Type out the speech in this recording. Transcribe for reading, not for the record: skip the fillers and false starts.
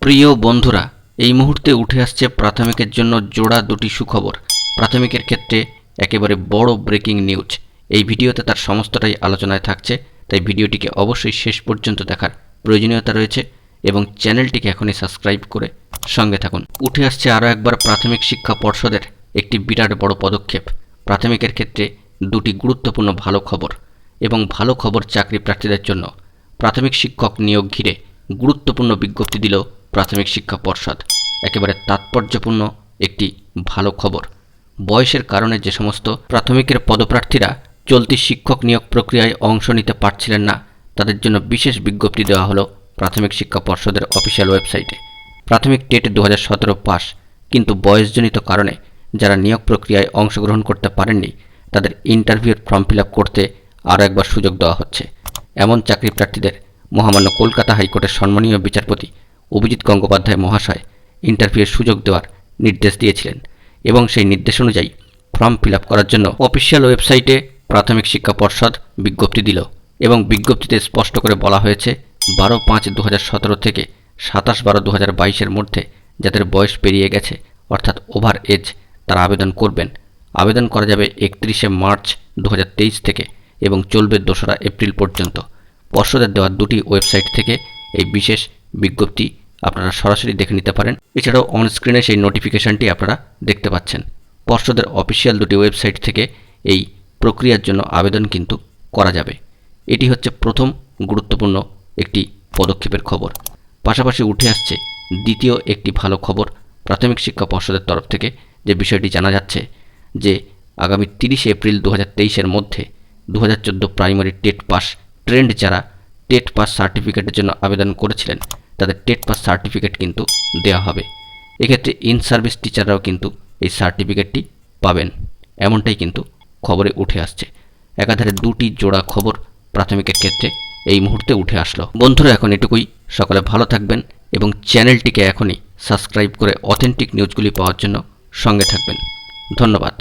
প্রিয় বন্ধুরা, এই মুহূর্তে উঠে আসছে প্রাথমিকের জন্য জোড়া দুটি সুখবর। প্রাথমিকের ক্ষেত্রে একেবারে বড় ব্রেকিং নিউজ। এই ভিডিওতে তার সমস্তটাই আলোচনায় থাকছে, তাই ভিডিওটিকে অবশ্যই শেষ পর্যন্ত দেখার প্রয়োজনীয়তা রয়েছে এবং চ্যানেলটিকে এখনই সাবস্ক্রাইব করে সঙ্গে থাকুন। উঠে আসছে আরও একবার প্রাথমিক শিক্ষা পর্ষদের একটি বিরাট বড় পদক্ষেপ। প্রাথমিকের ক্ষেত্রে দুটি গুরুত্বপূর্ণ ভালো খবর এবং ভালো খবর চাকরি প্রার্থীদের জন্য। প্রাথমিক শিক্ষক নিয়োগ ঘিরে গুরুত্বপূর্ণ বিজ্ঞপ্তি দিল প্রাথমিক শিক্ষা পর্ষদ। একেবারে তাৎপর্যপূর্ণ একটি ভালো খবর। বয়সের কারণে যে সমস্ত প্রাথমিকের পদপ্রার্থীরা চলতি শিক্ষক নিয়োগ প্রক্রিয়ায় অংশ নিতে পারছিলেন না, তাদের জন্য বিশেষ বিজ্ঞপ্তি দেওয়া হলো প্রাথমিক শিক্ষা পর্ষদের অফিসিয়াল ওয়েবসাইটে। প্রাথমিক টেট 2017 পাস, কিন্তু বয়সজনিত কারণে যারা নিয়োগ প্রক্রিয়ায় অংশগ্রহণ করতে পারেননি, তাদের ইন্টারভিউর ফর্ম ফিল আপ করতে আরও একবার সুযোগ দেওয়া হচ্ছে। এমন চাকরি প্রার্থীদের মহামান্য কলকাতা হাইকোর্টের সম্মানীয় বিচারপতি অভিজিৎ গঙ্গোপাধ্যায় মহাশয় ইন্টারভিউয়ের সুযোগ দেওয়ার নির্দেশ দিয়েছিলেন এবং সেই নির্দেশ অনুযায়ী ফর্ম ফিল আপ করার জন্য অফিসিয়াল ওয়েবসাইটে প্রাথমিক শিক্ষা পর্ষদ বিজ্ঞপ্তি দিল এবং বিজ্ঞপ্তিতে স্পষ্ট করে বলা হয়েছে 12/5/2017 থেকে 27/12/2022 মধ্যে যাদের বয়স পেরিয়ে গেছে অর্থাৎ ওভার এজ, তারা আবেদন করবেন। আবেদন করা যাবে 31শে মার্চ 2023 থেকে এবং চলবে 2রা এপ্রিল পর্যন্ত। পর্ষদের দেওয়া দুটি ওয়েবসাইট থেকে এই বিশেষ বিজ্ঞপ্তি আপনারা সরাসরি দেখে নিতে পারেন। এছাড়াও অনস্ক্রিনে সেই নোটিফিকেশনটি আপনারা দেখতে পাচ্ছেন। পর্ষদের অফিসিয়াল দুটি ওয়েবসাইট থেকে এই প্রক্রিয়ার জন্য আবেদন কিন্তু করা যাবে। এটি হচ্ছে প্রথম গুরুত্বপূর্ণ একটি পদক্ষেপের খবর। পাশাপাশি উঠে আসছে দ্বিতীয় একটি ভালো খবর প্রাথমিক শিক্ষা পর্ষদের তরফ থেকে, যে বিষয়টি জানা যাচ্ছে যে আগামী 30শে এপ্রিল 2023 মধ্যে 2014 প্রাইমারি টেট পাস ট্রেন্ড যারা টেট পাস সার্টিফিকেটের জন্য আবেদন করেছিলেন, তাদের টেট পাস সার্টিফিকেট কিন্তু দেওয়া হবে। এক্ষেত্রে ইন সার্ভিস টিচাররাও কিন্তু এই সার্টিফিকেটটি পাবেন, এমনটাই কিন্তু খবরে উঠে আসছে। একাধারে দুটি জোড়া খবর প্রাথমিকের ক্ষেত্রে এই মুহূর্তে উঠে আসলো। বন্ধুরা, এখন এটুকুই। সকলে ভালো থাকবেন এবং চ্যানেলটিকে এখনই সাবস্ক্রাইব করে অথেন্টিক নিউজগুলি পাওয়ার জন্য সঙ্গে থাকবেন। ধন্যবাদ।